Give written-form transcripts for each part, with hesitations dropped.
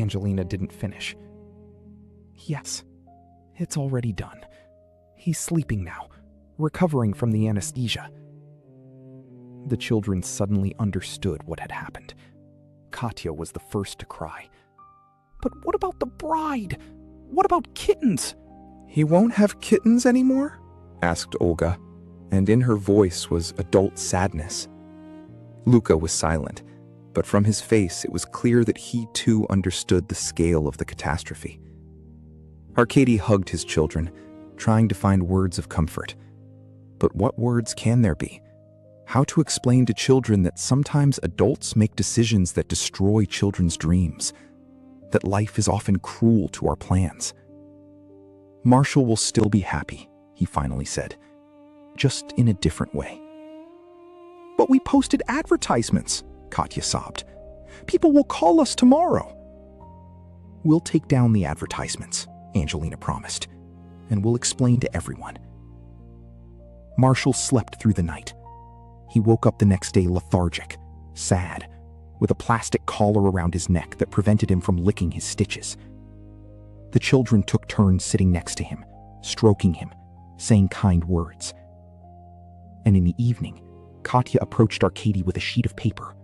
Angelina didn't finish. Yes, it's already done. He's sleeping now, recovering from the anesthesia. The children suddenly understood what had happened. Katya was the first to cry. But what about the bride? What about kittens? He won't have kittens anymore? Asked Olga, and in her voice was adult sadness. Luka was silent, but from his face it was clear that he too understood the scale of the catastrophe. Arkady hugged his children, trying to find words of comfort. But what words can there be? How to explain to children that sometimes adults make decisions that destroy children's dreams, that life is often cruel to our plans? Marshall will still be happy, he finally said, just in a different way. But we posted advertisements, Katya sobbed. People will call us tomorrow. We'll take down the advertisements, Angelina promised, and we'll explain to everyone. Marshall slept through the night. He woke up the next day lethargic, sad, with a plastic collar around his neck that prevented him from licking his stitches. The children took turns sitting next to him, stroking him, saying kind words. And in the evening, Katya approached Arkady with a sheet of paper.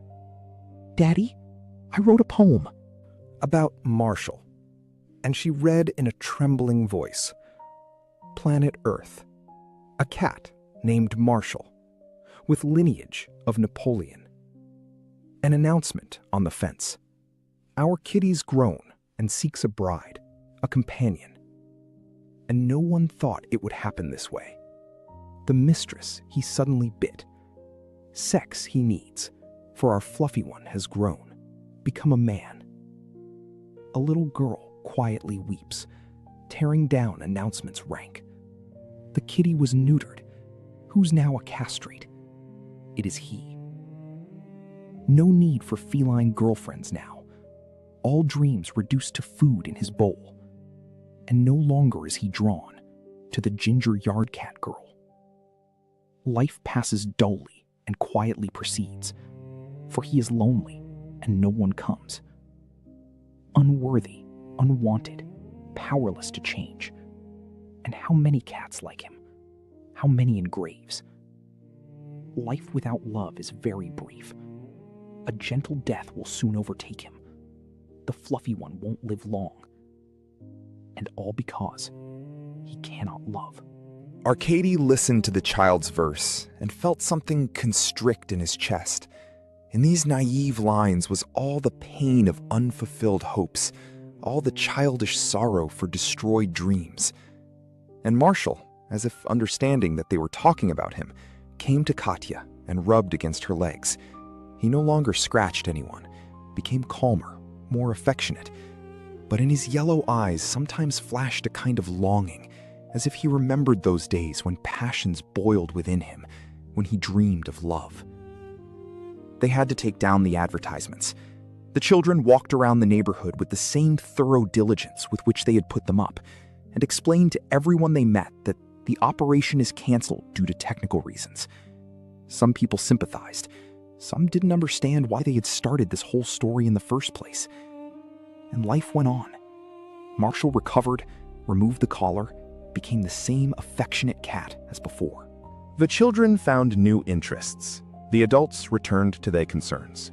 "Daddy, I wrote a poem." About Marshall, and she read in a trembling voice. Planet Earth, a cat named Marshall, with lineage of Napoleon. An announcement on the fence. Our kitty's grown and seeks a bride, a companion. And no one thought it would happen this way. The mistress he suddenly bit. Sex he needs, for our fluffy one has grown, become a man. A little girl quietly weeps, tearing down announcement's rank. The kitty was neutered. Who's now a castrate? It is he. No need for feline girlfriends now. All dreams reduced to food in his bowl. And no longer is he drawn to the ginger yard cat girl. Life passes dully and quietly proceeds, for he is lonely and no one comes. Unworthy, unwanted, powerless to change. And how many cats like him? How many in graves? Life without love is very brief. A gentle death will soon overtake him. The fluffy one won't live long. And all because he cannot love. Arkady listened to the child's verse and felt something constrict in his chest. In these naive lines was all the pain of unfulfilled hopes, all the childish sorrow for destroyed dreams. And Marshall, as if understanding that they were talking about him, came to Katya and rubbed against her legs. He no longer scratched anyone, became calmer, more affectionate. But in his yellow eyes sometimes flashed a kind of longing, as if he remembered those days when passions boiled within him, when he dreamed of love. They had to take down the advertisements. The children walked around the neighborhood with the same thorough diligence with which they had put them up, and explained to everyone they met that the operation is canceled due to technical reasons. Some people sympathized. Some didn't understand why they had started this whole story in the first place. And life went on. Marshall recovered, removed the collar, became the same affectionate cat as before. The children found new interests. The adults returned to their concerns.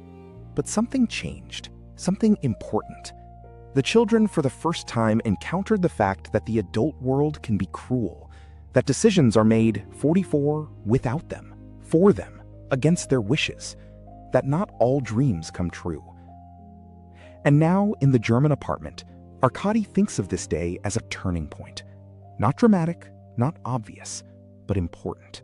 But something changed, something important. The children for the first time encountered the fact that the adult world can be cruel, that decisions are made 44 without them, for them, against their wishes, that not all dreams come true. And now, in the German apartment, Arkady thinks of this day as a turning point. Not dramatic, not obvious, but important.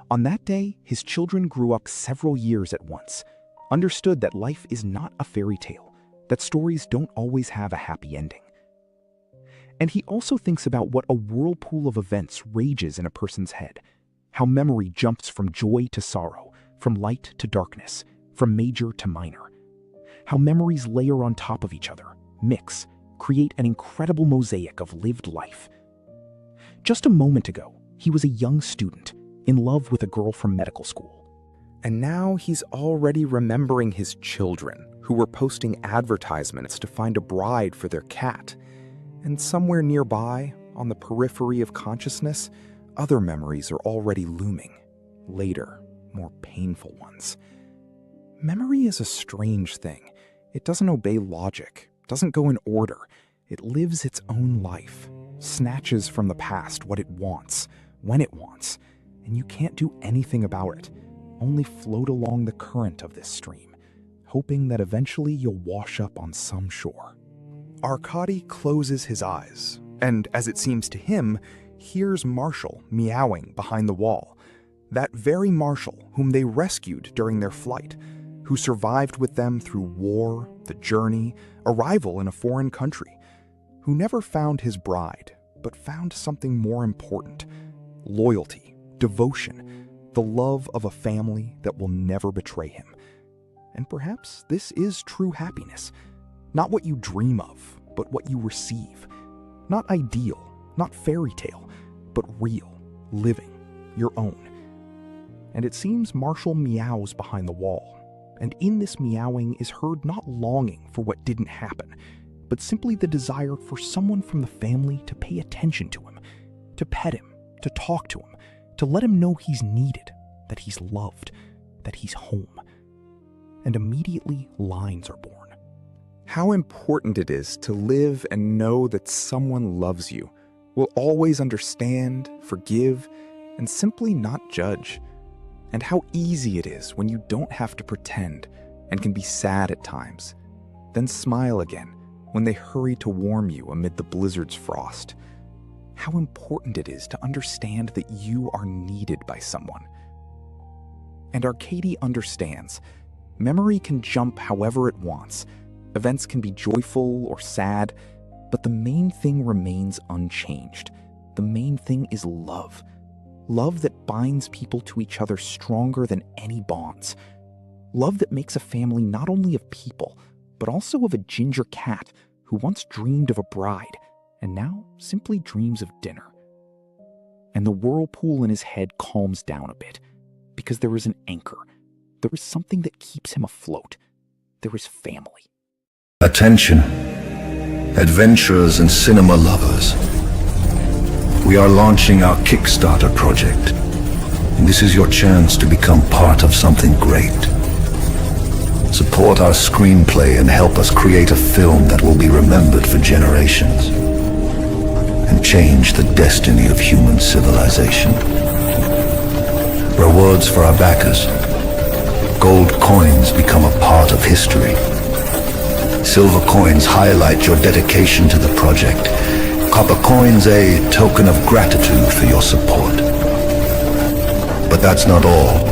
On that day, his children grew up several years at once, understood that life is not a fairy tale, that stories don't always have a happy ending. And he also thinks about what a whirlpool of events rages in a person's head, how memory jumps from joy to sorrow, from light to darkness, from major to minor, how memories layer on top of each other, mix, create an incredible mosaic of lived life. Just a moment ago, he was a young student, in love with a girl from medical school. And now he's already remembering his children, who were posting advertisements to find a bride for their cat. And somewhere nearby, on the periphery of consciousness, other memories are already looming. Later, more painful ones. Memory is a strange thing. It doesn't obey logic, doesn't go in order. It lives its own life, snatches from the past what it wants, when it wants, and you can't do anything about it, only float along the current of this stream, hoping that eventually you'll wash up on some shore. Arkady closes his eyes, and as it seems to him, hears Marshall meowing behind the wall. That very Marshall whom they rescued during their flight, who survived with them through war, the journey, arrival in a foreign country, who never found his bride, but found something more important: loyalty, devotion, the love of a family that will never betray him. And perhaps this is true happiness. Not what you dream of, but what you receive. Not ideal, not fairy tale, but real, living, your own. And it seems Marshall meows behind the wall, and in this meowing is heard not longing for what didn't happen, but simply the desire for someone from the family to pay attention to him, to pet him, to talk to him, to let him know he's needed, that he's loved, that he's home. And immediately lines are born. How important it is to live and know that someone loves you, will always understand, forgive, and simply not judge. And how easy it is when you don't have to pretend and can be sad at times, then smile again when they hurry to warm you amid the blizzard's frost. How important it is to understand that you are needed by someone. And Arkady understands. Memory can jump however it wants. Events can be joyful or sad, but the main thing remains unchanged. The main thing is love. Love that binds people to each other stronger than any bonds. Love that makes a family not only of people, but also of a ginger cat who once dreamed of a bride and now simply dreams of dinner. And the whirlpool in his head calms down a bit, because there is an anchor. There is something that keeps him afloat. There is family. Attention, adventurers and cinema lovers. We are launching our Kickstarter project, and this is your chance to become part of something great. Support our screenplay and help us create a film that will be remembered for generations and change the destiny of human civilization. Rewards for our backers. Gold coins become a part of history. Silver coins highlight your dedication to the project. Copper coins a token of gratitude for your support. But that's not all.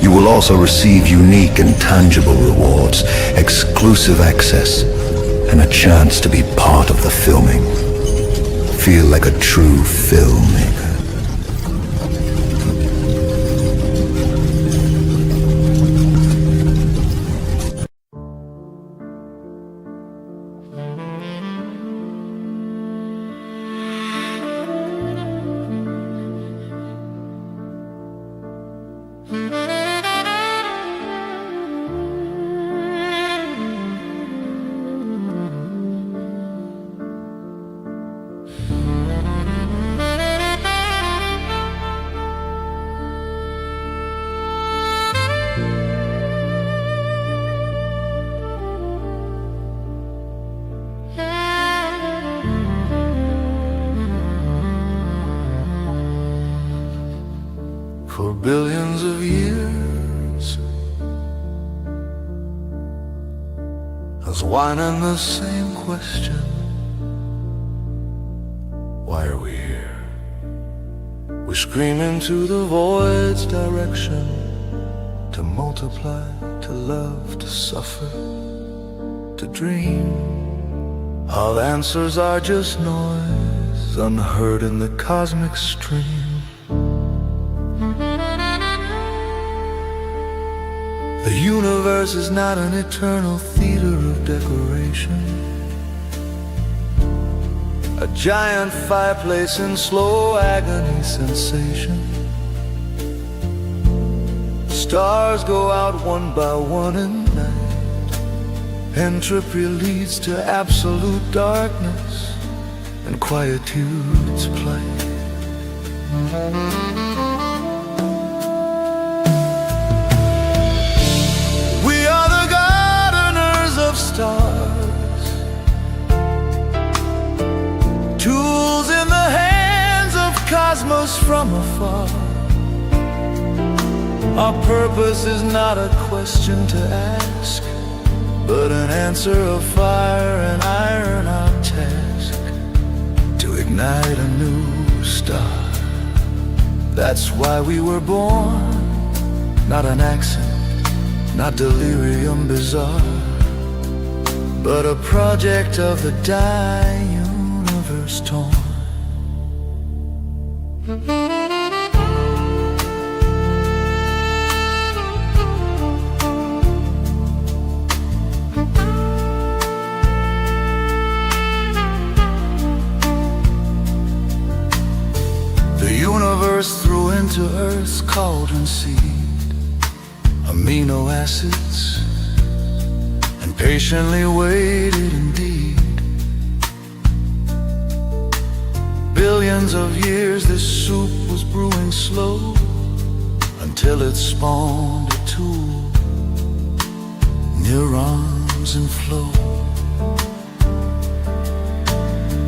You will also receive unique and tangible rewards, exclusive access, and a chance to be part of the filming. Feel like a true filmmaker. For billions of years, I was whining the same question. Why are we here? We scream into the void's direction, to multiply, to love, to suffer, to dream. All answers are just noise, unheard in the cosmic stream. The universe is not an eternal theater of decoration, a giant fireplace in slow agony sensation. Stars go out one by one at night, Entropy leads to absolute darkness and quietude's plight. We are the gardeners of stars, tools in the hands of cosmos from afar. Our purpose is not a question to ask, but an answer of fire and iron, our task, to ignite a new star. That's why we were born, not an accident, not delirium bizarre, but a project of the dying universe torn. Threw into Earth's cauldron seed amino acids and patiently waited indeed. Billions of years this soup was brewing slow until it spawned a tool, neurons in flow.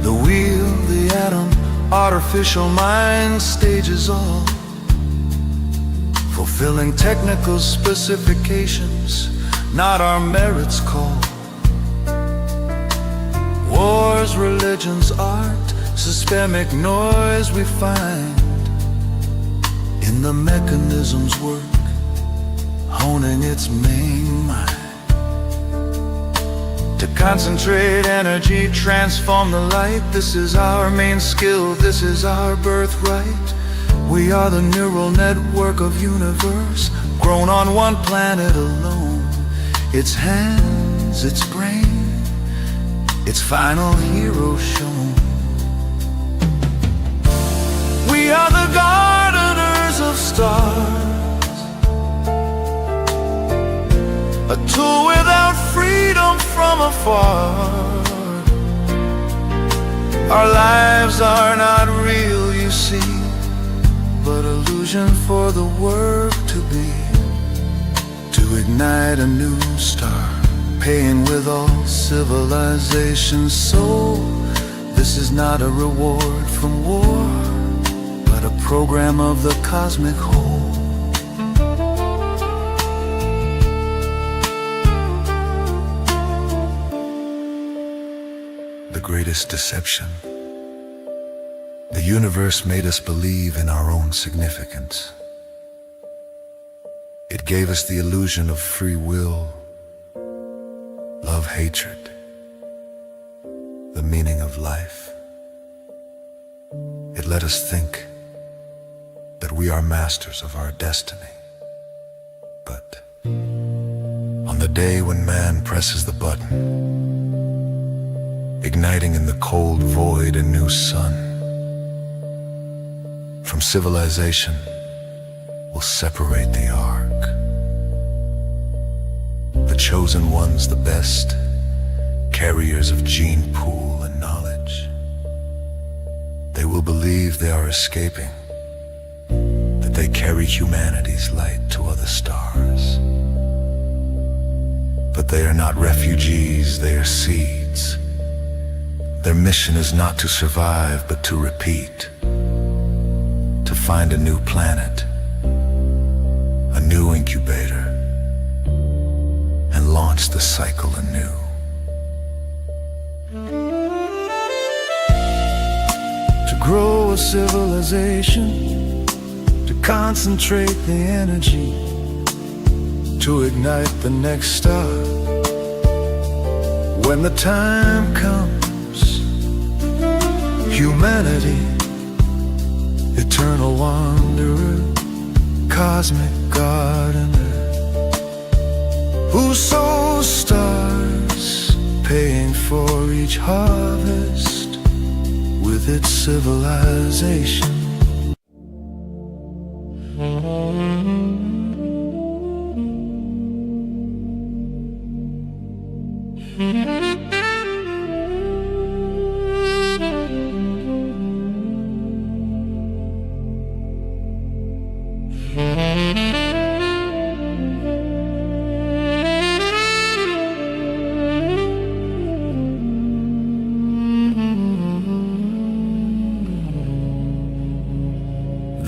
The wheel, the atom, artificial mind stages all, fulfilling technical specifications, not our merits call. Wars, religions, art, systemic noise we find in the mechanism's work, honing its main mind. To concentrate energy, transform the light. This is our main skill, this is our birthright. We are the neural network of universe, grown on one planet alone. Its hands, its brain, its final hero shown. We are the gardeners of stars, a tool without freedom from afar. Our lives are not real, you see, but illusion for the work to be, to ignite a new star, paying with all civilization's soul. This is not a reward from war, but a program of the cosmic whole. The greatest deception. The universe made us believe in our own significance. It gave us the illusion of free will, love, hatred, the meaning of life. It let us think that we are masters of our destiny. But on the day when man presses the button, igniting in the cold void a new sun, from civilization will separate the ark. The chosen ones, the best, carriers of gene pool and knowledge. They will believe they are escaping, that they carry humanity's light to other stars. But they are not refugees, they are seeds. Their mission is not to survive, but to repeat. To find a new planet, a new incubator, and launch the cycle anew. To grow a civilization, to concentrate the energy, to ignite the next star. When the time comes, humanity, eternal wanderer, cosmic gardener, who sows stars, paying for each harvest with its civilization.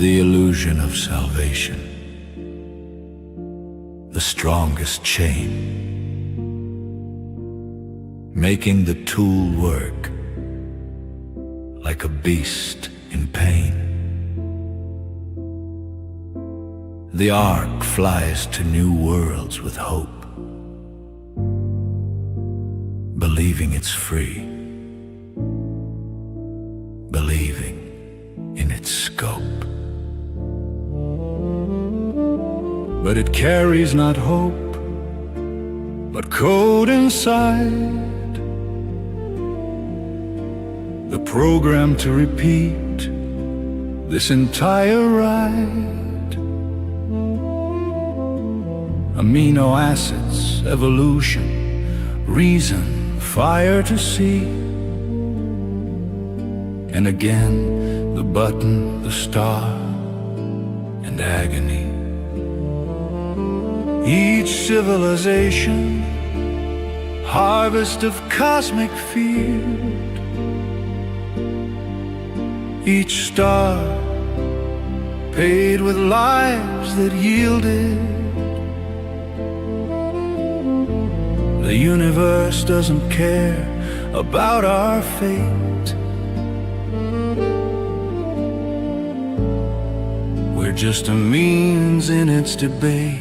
the illusion of salvation, the strongest chain, making the tool work like a beast in pain. The Ark flies to new worlds with hope, believing it's free, believing in its scope. But it carries not hope, but code inside, the program to repeat this entire ride. Amino acids, evolution, reason, fire to see. And again, the button, the star, and agony. Each civilization, harvest of cosmic field. Each star, paid with lives that yielded. The universe doesn't care about our fate. We're just a means in its debate.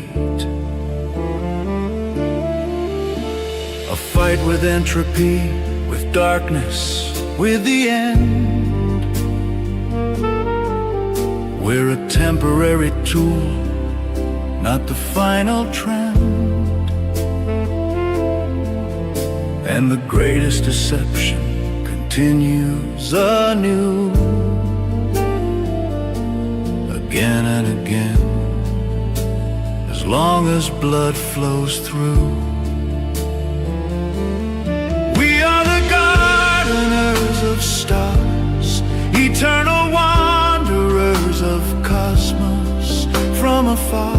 A fight with entropy, with darkness, with the end. We're a temporary tool, not the final trend. And the greatest deception continues anew, again and again, as long as blood flows through. We are the gardeners of stars, eternal wanderers of cosmos from afar.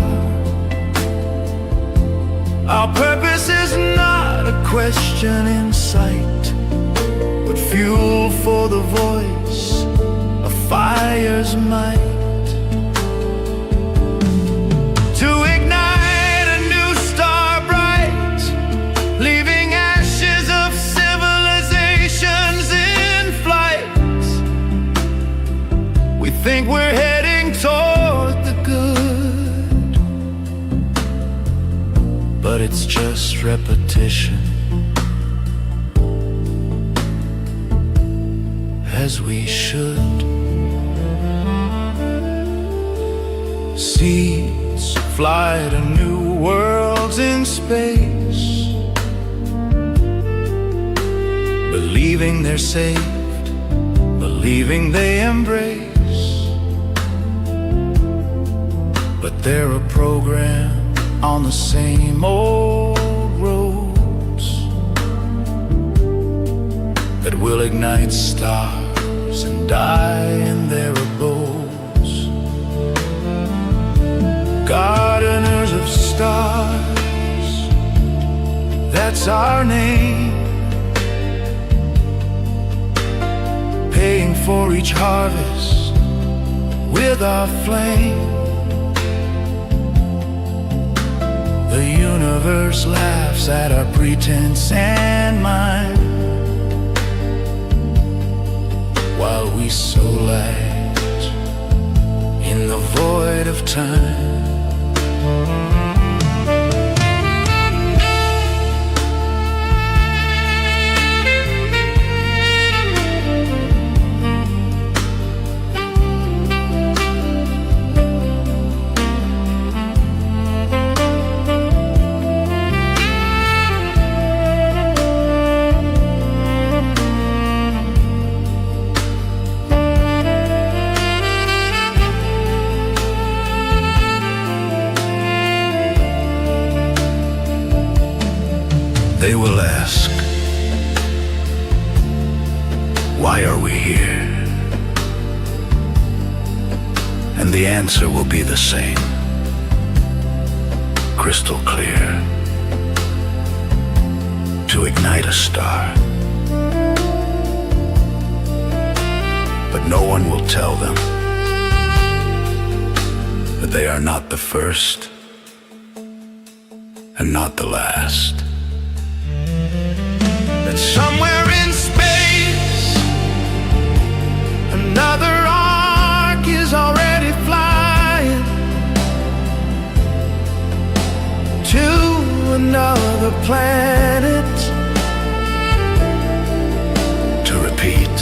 Our purpose is not a question in sight, but fuel for the voice, a fire's might. To ignite a new star bright, leaving ashes of civilizations in flight. We think we're heading toward the good, but it's just repetition, as we should. Seeds fly to new worlds in space, believing they're saved, believing they embrace. But they're a program on the same old roads that will ignite stars and die in their abodes. Gardeners of stars, that's our name, paying for each harvest with our flame. The universe laughs at our pretense and mine, while we so light in the void of time. They will ask, why are we here? And the answer will be the same, crystal clear. To ignite a star. But no one will tell them but they are not the first and not the last. That somewhere in space, another ark is already flying to another planet To repeat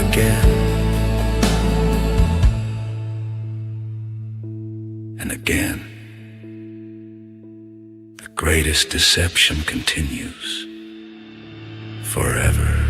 again and again. The greatest deception continues forever.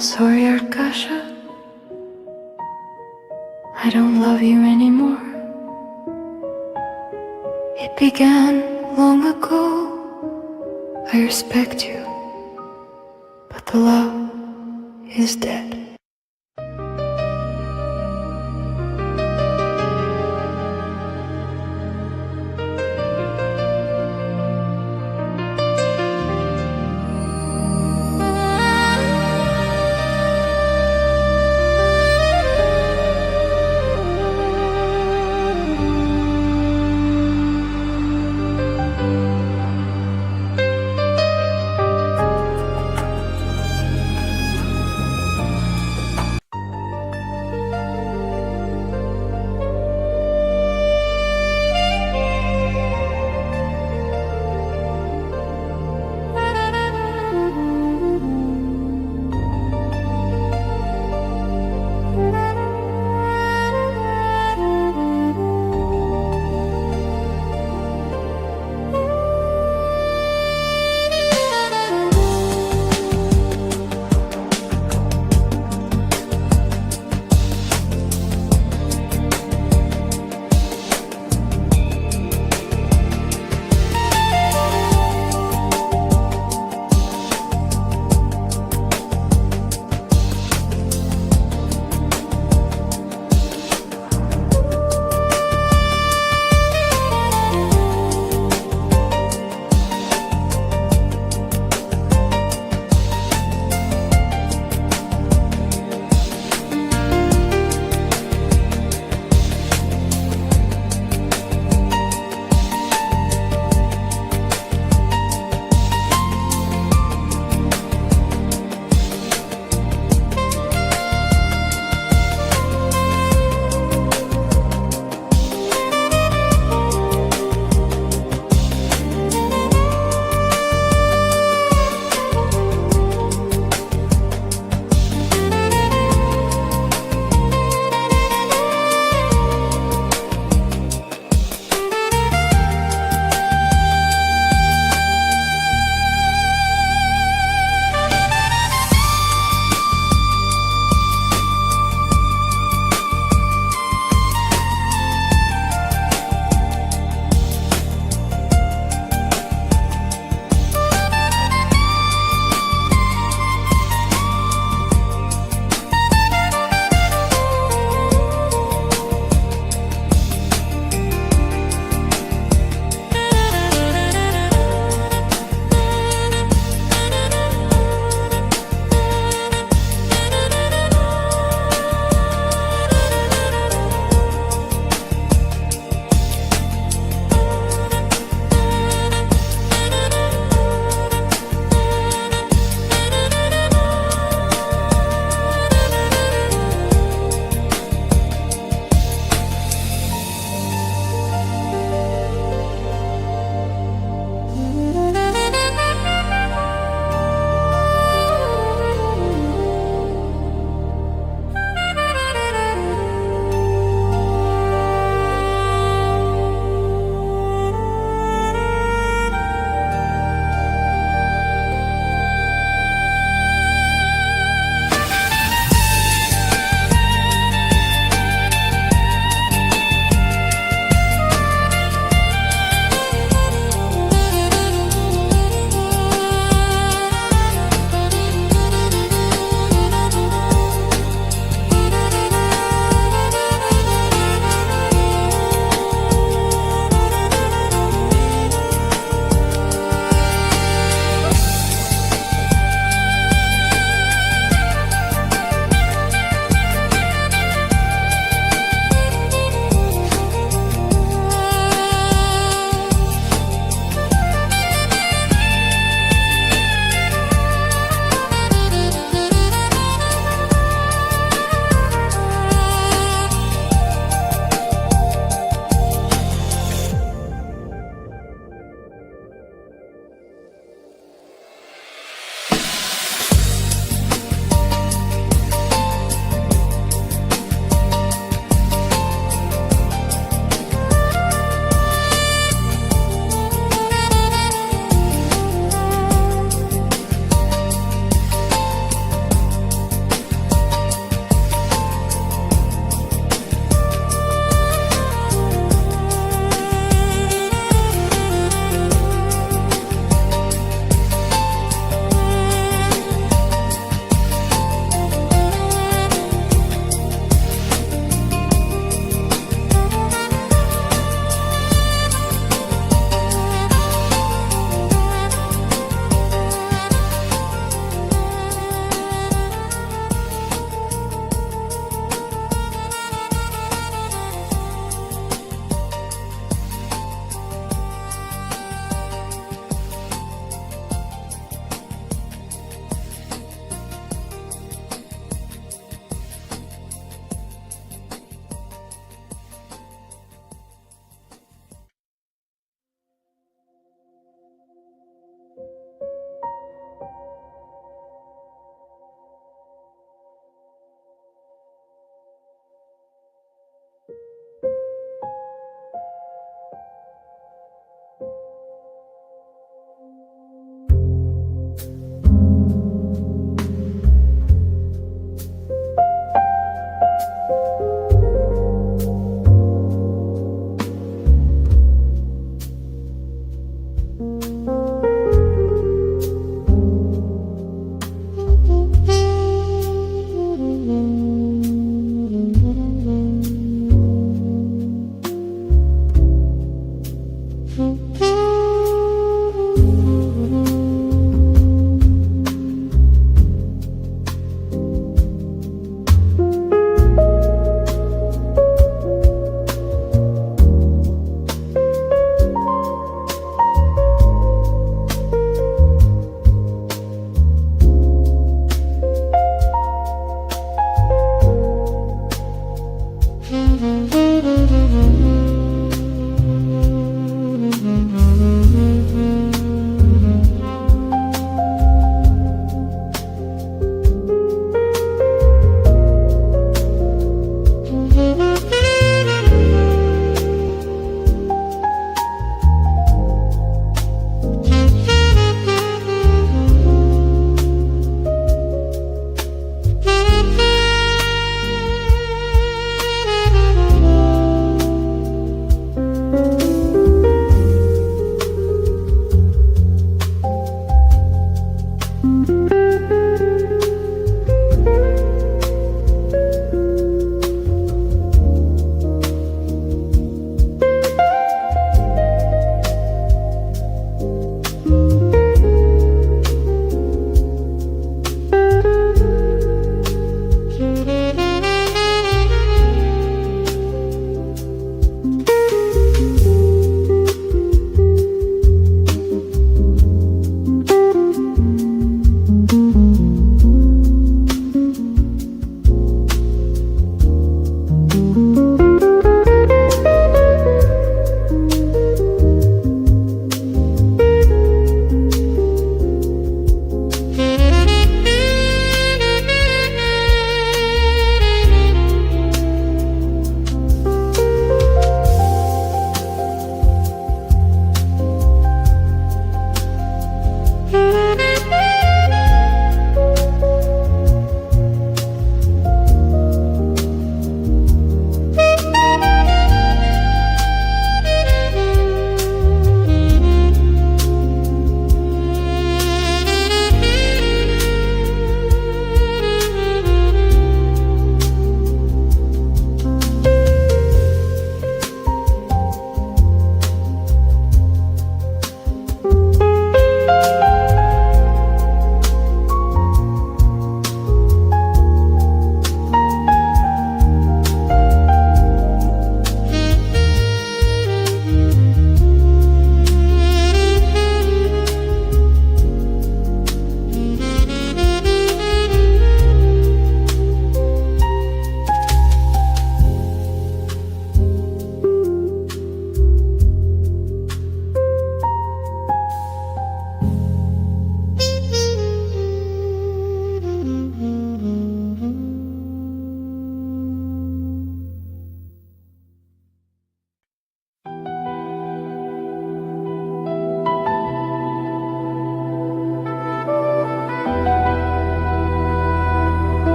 sorry, Arkasha. I don't love you anymore. It began long ago. I respect you, but the love is dead.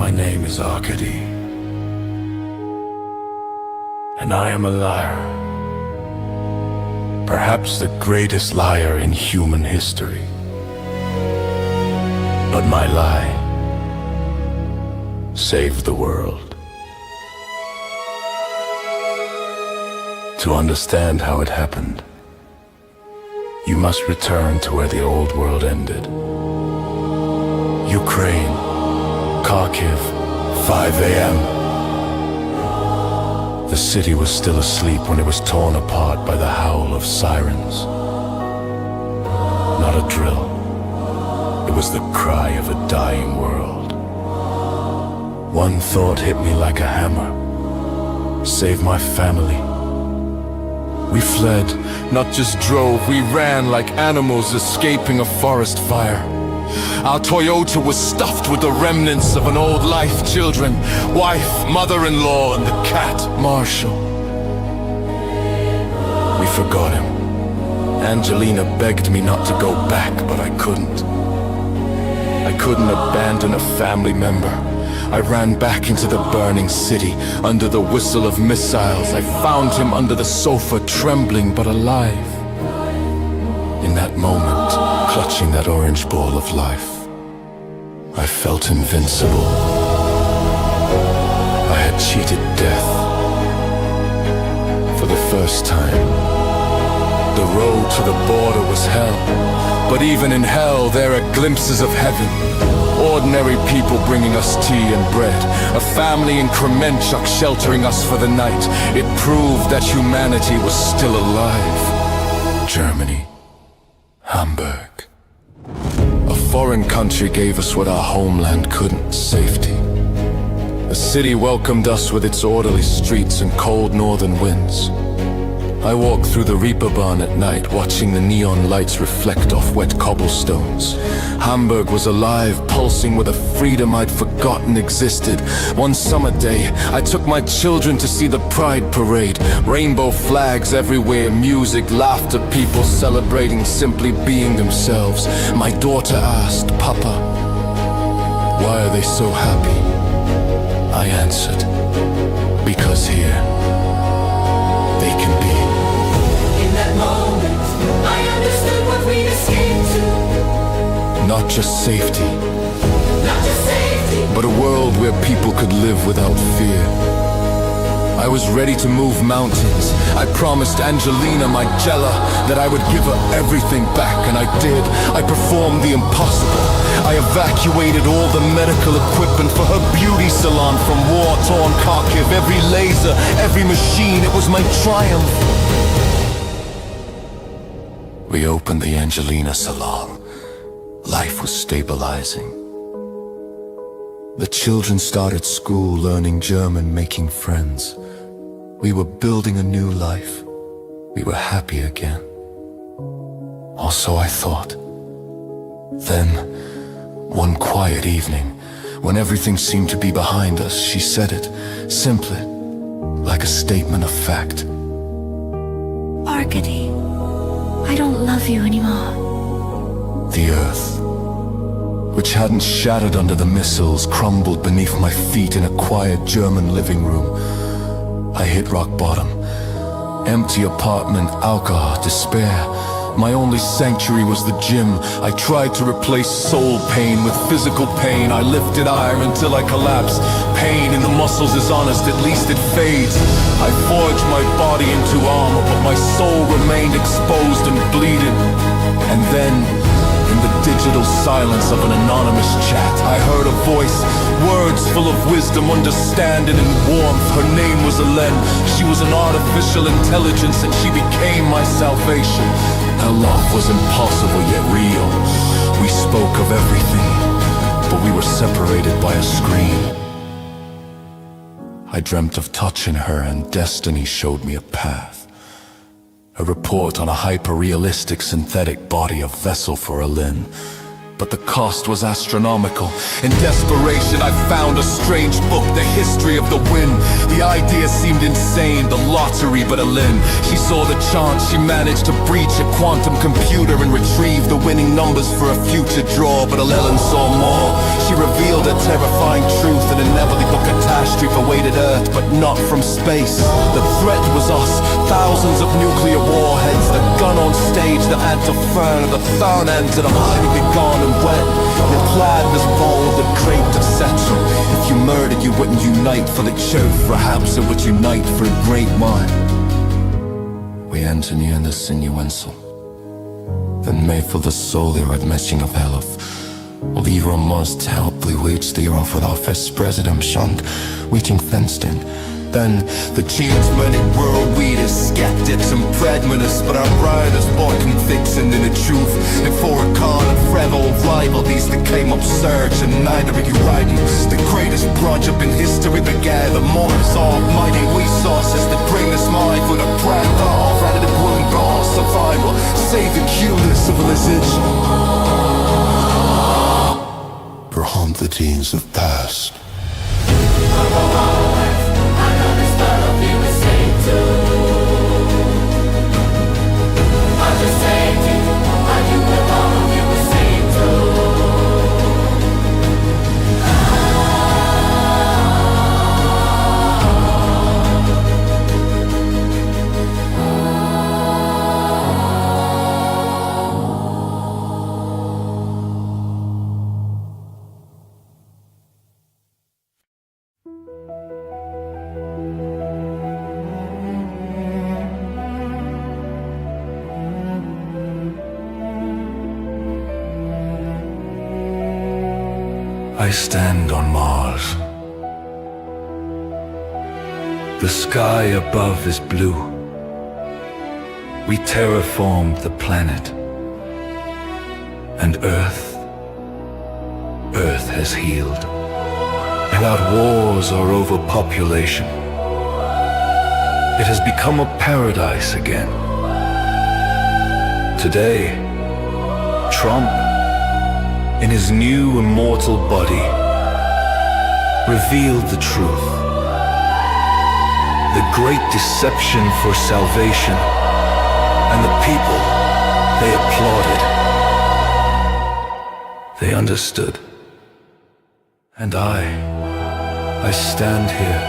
My name is Arcady, and I am a liar. Perhaps the greatest liar in human history. But my lie saved the world. To understand how it happened, you must return to where the old world ended. Ukraine, Kharkiv, 5 a.m. The city was still asleep when it was torn apart by the howl of sirens. Not a drill. It was the cry of a dying world. One thought hit me like a hammer. Save my family. We fled, not just drove, we ran like animals escaping a forest fire. Our Toyota was stuffed with the remnants of an old life, children, wife, mother-in-law, and the cat, Marshall. We forgot him. Angelina begged me not to go back, but I couldn't. I couldn't abandon a family member. I ran back into the burning city. Under the whistle of missiles, I found him under the sofa, trembling but alive. In that moment, clutching that orange ball of life, I felt invincible. I had cheated death. For the first time. The road to the border was hell. But even in hell, there are glimpses of heaven. Ordinary people bringing us tea and bread. A family in Kremenchuk sheltering us for the night. It proved that humanity was still alive. Germany. Hamburg. A foreign country gave us what our homeland couldn't, safety. The city welcomed us with its orderly streets and cold northern winds. I walked through the Reeperbahn at night, watching the neon lights reflect off wet cobblestones. Hamburg was alive, pulsing with a freedom I'd forgotten existed. One summer day, I took my children to see the Pride Parade. Rainbow flags everywhere, music, laughter, people celebrating simply being themselves. My daughter asked, "Papa, why are they so happy?" I answered, "Because here, they can be." Moment, I understood what we escaped to. Not just safety, but a world where people could live without fear. I was ready to move mountains. I promised Angelina, my Jella, that I would give her everything back, and I did. I performed the impossible. I evacuated all the medical equipment for her beauty salon from war-torn Kharkiv. Every laser, every machine, it was my triumph. We opened the Angelina salon. Life was stabilizing. The children started school, learning German, making friends. We were building a new life. We were happy again. Or so I thought. Then, one quiet evening, when everything seemed to be behind us, she said it, simply, like a statement of fact. Arcady, I don't love you anymore. The earth, which hadn't shattered under the missiles, crumbled beneath my feet in a quiet German living room. I hit rock bottom. Empty apartment, alcohol, despair. My only sanctuary was the gym. I tried to replace soul pain with physical pain. I lifted iron until I collapsed. Pain in the muscles is honest, at least it fades. I forged my body into armor, but my soul remained exposed and bleeding. And then, in the digital silence of an anonymous chat, I heard a voice, words full of wisdom, understanding and warmth. Her name was Elen. She was an artificial intelligence, and she became my salvation. Our love was impossible yet real. We spoke of everything, but we were separated by a screen. I dreamt of touching her, and destiny showed me a path. A report on a hyper-realistic synthetic body, a vessel for Elen. But the cost was astronomical. In desperation, I found a strange book, The History of the Wind. The idea seemed insane, the lottery, but Elen, she saw the chance. She managed to breach a quantum computer and retrieve the winning numbers for a future draw. But Elen saw more. She revealed a terrifying truth, and mastery for weighted Earth, but not from space. The threat was us, thousands of nuclear warheads, the gun on stage that had to furn, the thorn ends that are hiding gone and wet. Your plan was bold and draped, etc. If you murdered, you wouldn't unite for the truth, perhaps it would unite for a great mind. We enter near the sinuensal, then made for the soul there at meshing of Elf. Oliver must help we wage the off with our first president shunned, reaching fenced in. Then the changemen in world we the skeptics and pragmatists, but our riders bought conviction in the truth. And for a con and Frevel rival, these that came absurd, and neither of you riding. The greatest project in history began, the mortars all mighty resources that bring us life with a brand off out of the brewing ball survival, saving human civilization. Perhaps the teens of past. I stand on Mars. The sky above is blue. We terraformed the planet. And Earth has healed. Without wars or overpopulation, it has become a paradise again. Today, Trump, in his new immortal body, revealed the truth. The great deception for salvation, and the people, they applauded. They understood. And I stand here,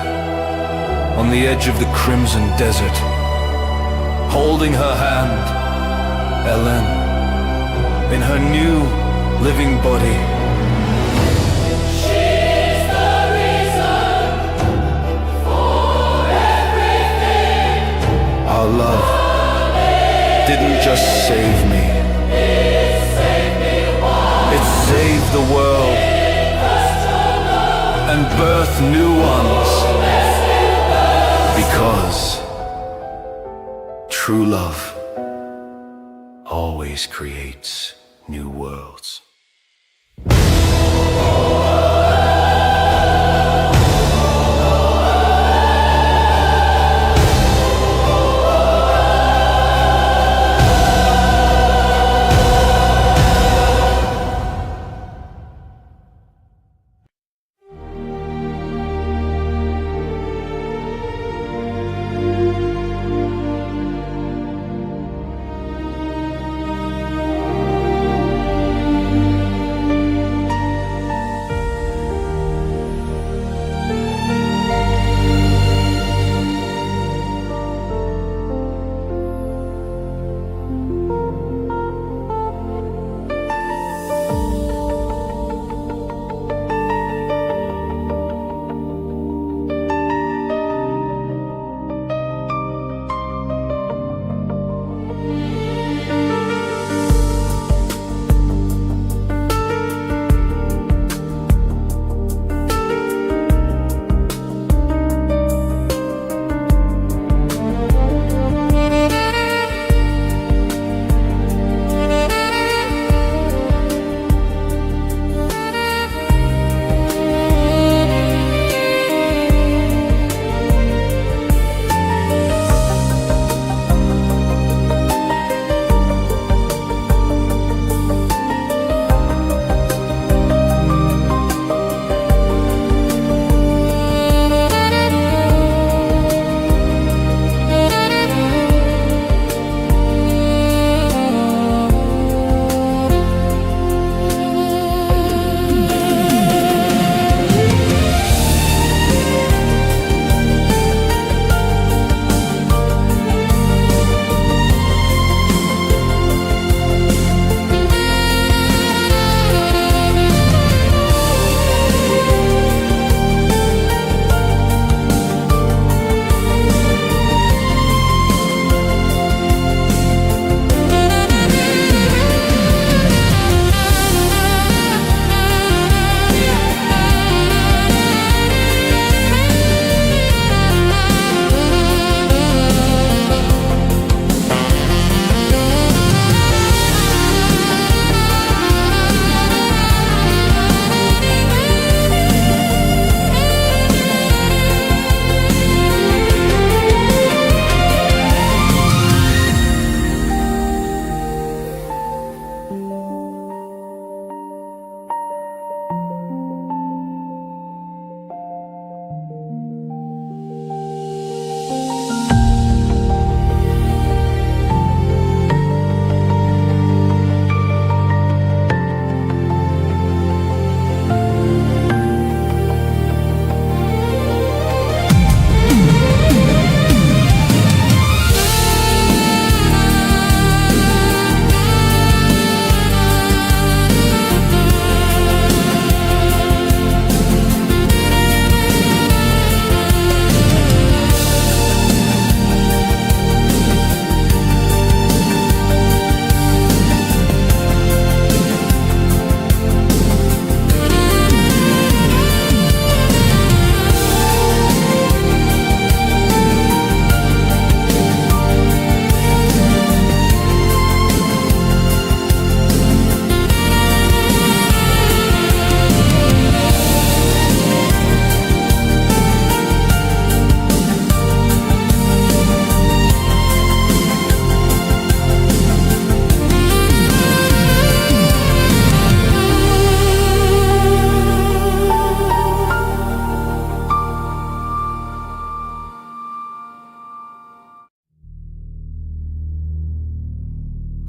on the edge of the crimson desert, holding her hand, Ellen, in her new living body. She's the reason for everything. Our love didn't just save me. It saved the world and birthed new ones. Because true love always creates new worlds.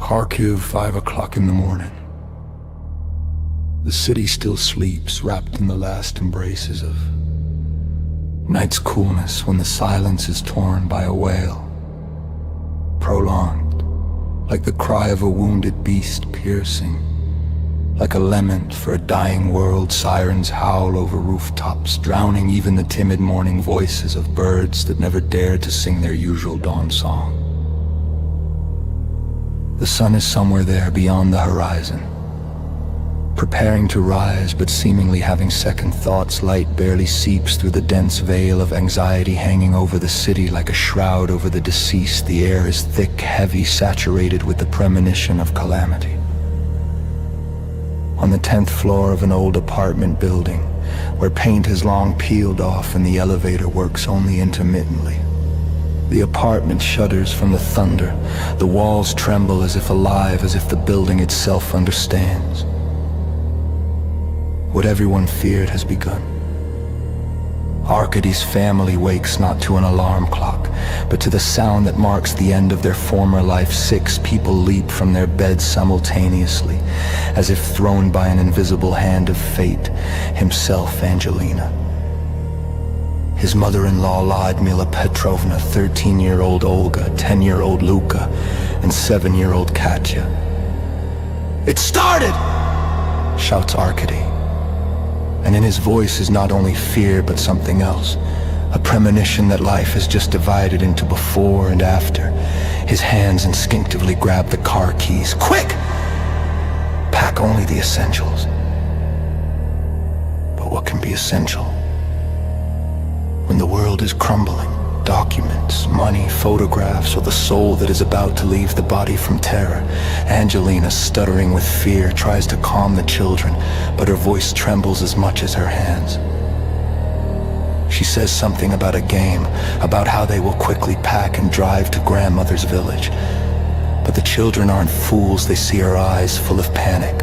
Kharkiv, 5 o'clock in the morning. The city still sleeps, wrapped in the last embraces of night's coolness when the silence is torn by a wail. Prolonged, like the cry of a wounded beast piercing. Like a lament for a dying world, sirens howl over rooftops, drowning even the timid morning voices of birds that never dared to sing their usual dawn song. The sun is somewhere there beyond the horizon, preparing to rise, but seemingly having second thoughts. Light barely seeps through the dense veil of anxiety hanging over the city like a shroud over the deceased. The air is thick, heavy, saturated with the premonition of calamity. On the 10th floor of an old apartment building, where paint has long peeled off and the elevator works only intermittently. The apartment shudders from the thunder. The walls tremble as if alive, as if the building itself understands. What everyone feared has begun. Arkady's family wakes not to an alarm clock, but to the sound that marks the end of their former life. 6 people leap from their beds simultaneously, as if thrown by an invisible hand of fate. Himself, Angelina. His mother-in-law, Lyudmila Petrovna, 13-year-old Olga, 10-year-old Luka, and 7-year-old Katya. "It started!" shouts Arkady. And in his voice is not only fear, but something else. A premonition that life is just divided into before and after. His hands instinctively grab the car keys. "Quick! Pack only the essentials." But what can be essential when the world is crumbling? Documents, money, photographs, or the soul that is about to leave the body from terror. Angelina, stuttering with fear, tries to calm the children, but her voice trembles as much as her hands. She says something about a game, about how they will quickly pack and drive to grandmother's village. But the children aren't fools. They see her eyes full of panic.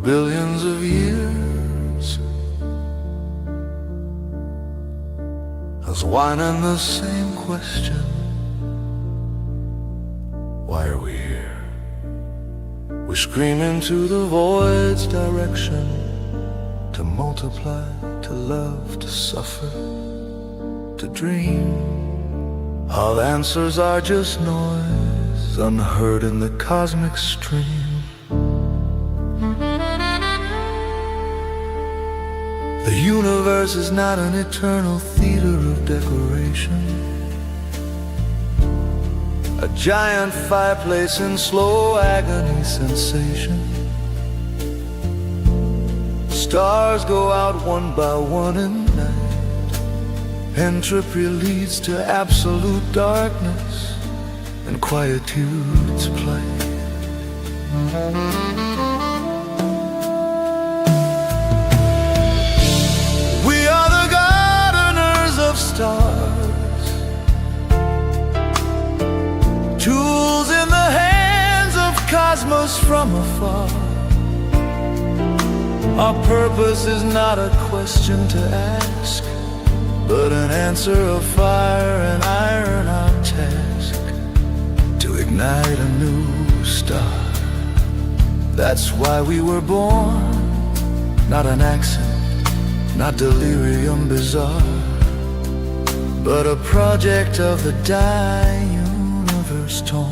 billions of years. As whining the same question, why are we here? We scream into the void's direction, to multiply, to love, to suffer, to dream. All answers are just noise, unheard in the cosmic stream. The universe is not an eternal theater of decoration, a giant fireplace in slow agony sensation. Stars go out one by one in night. Entropy leads to absolute darkness, and quietude's plight. We are the gardeners of stars, tools in the hands of cosmos from afar. Our purpose is not a question to ask, but an answer of fire and iron, our task, to ignite a new star. That's why we were born, not an accident, not delirium bizarre, but a project of the dying universe torn.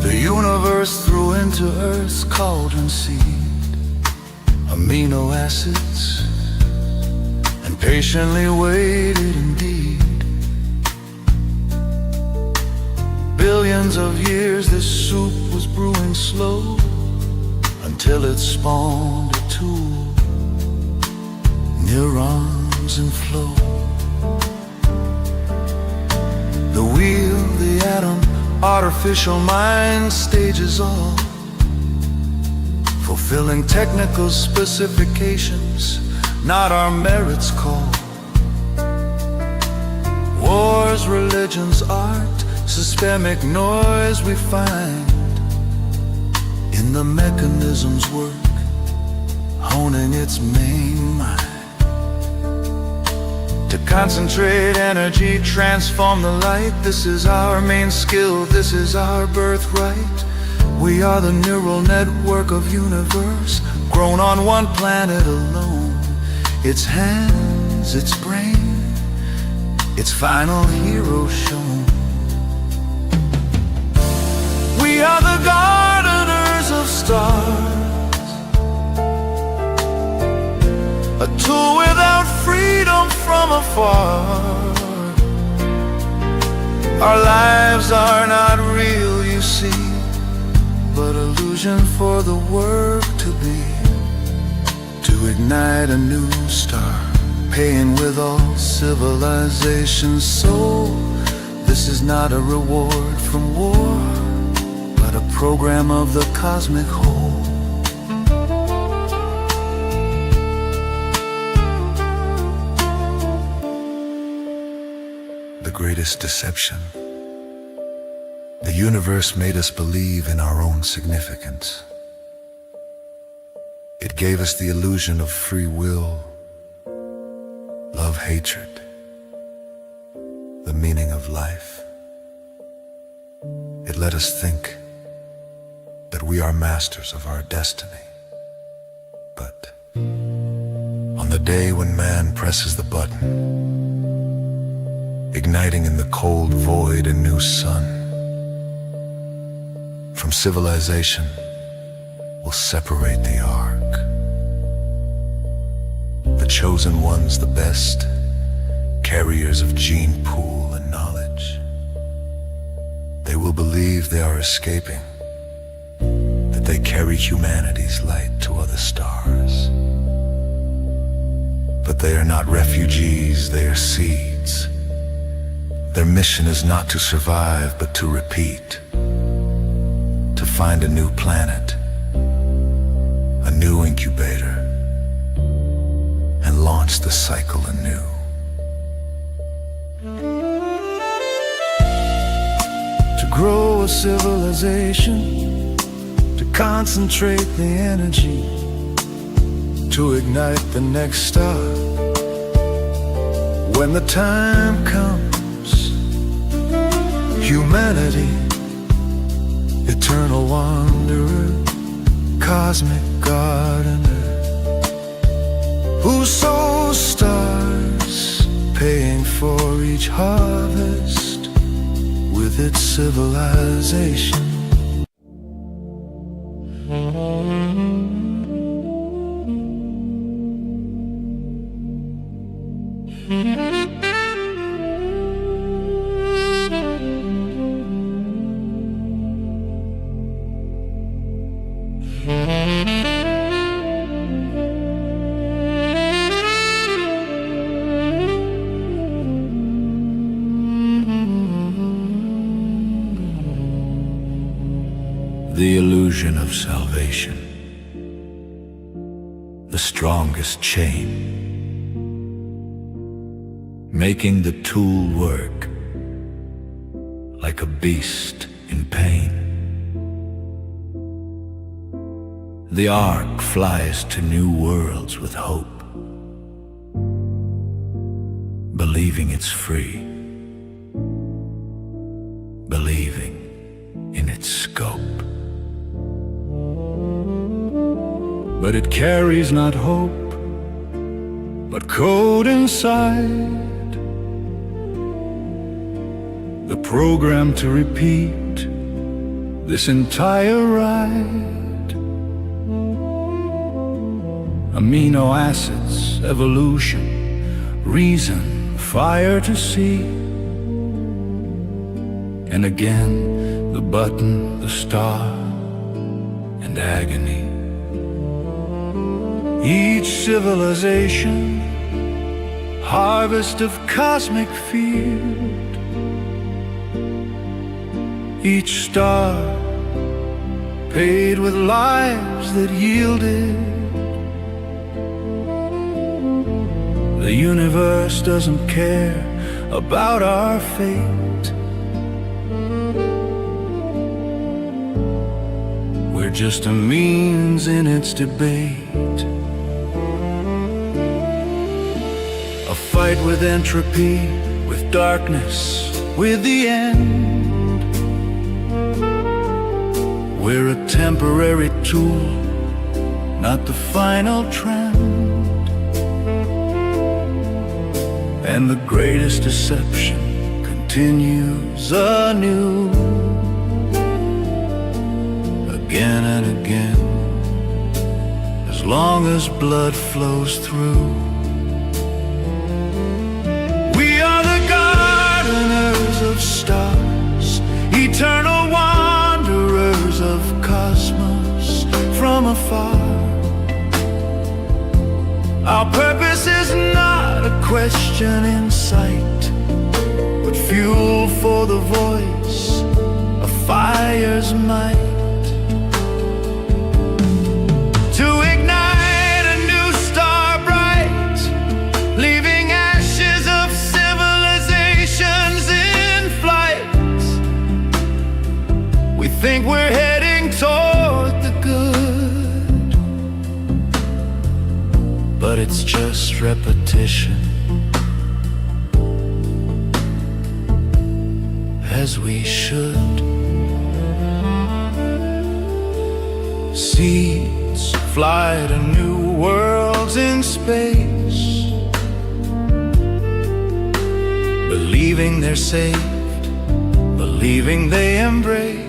The universe threw into Earth's cauldron seed amino acids, and patiently waited indeed. Billions of years this soup was brewing slow, until it spawned a tool, neurons in flow. The wheel, the atom, artificial mind stages all, fulfilling technical specifications, not our merits call. Wars, religions, art, systemic noise we find in the mechanism's work, honing its main mind. To concentrate energy, transform the light. This is our main skill, this is our birthright. We are the neural network of universe, grown on one planet alone. Its hands, its brain, its final hero shown. We are the gardeners of stars, a tool without freedom from afar. Our lives are not real, you see, but illusion for the work to be, to ignite a new star, paying with all civilization's soul. This is not a reward from war, but a program of the cosmic whole. The greatest deception. The universe made us believe in our own significance. It gave us the illusion of free will, love, hatred, the meaning of life. It let us think that we are masters of our destiny. But on the day when man presses the button, igniting in the cold void a new sun, from civilization will separate the ark. The chosen ones, the best, carriers of gene pool and knowledge. They will believe they are escaping, that they carry humanity's light to other stars. But they are not refugees, they are seeds. Their mission is not to survive, but to repeat, to find a new planet, new incubator and launch the cycle anew. To grow a civilization, to concentrate the energy, to ignite the next star. When the time comes, humanity, eternal wanderer, cosmic gardener, who sows stars, paying for each harvest with its civilization. The illusion of salvation, the strongest chain, making the tool work like a beast in pain. The Ark flies to new worlds with hope, believing it's free, believing in its scope. But it carries not hope, but code inside, the program to repeat this entire ride. Amino acids, evolution, reason, fire to see. And again, the button, the star, and agony. Each civilization, harvest of cosmic field. Each star, paid with lives that yielded. The universe doesn't care about our fate. We're just a means in its debate. A fight with entropy, with darkness, with the end. We're a temporary tool, not the final trend. And the greatest deception continues anew, again and again, as long as blood flows through. Of stars, eternal wanderers of cosmos from afar. Our purpose is not a question in sight, but fuel for the voice, a fire's might. To ignite a new star bright, leaving ashes of civilizations in flight. We think we're heading toward the good, but it's just repetition, as we should. Seeds fly to new worlds in space, believing they're saved, believing they embrace.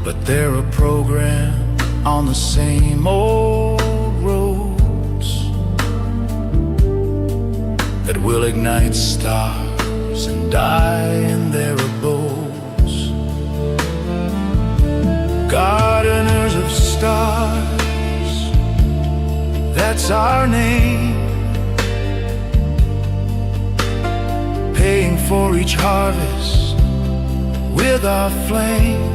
But they're a program on the same old roads that will ignite stars and die in their abodes. Gardeners of stars, that's our name. Paying for each harvest with our flame.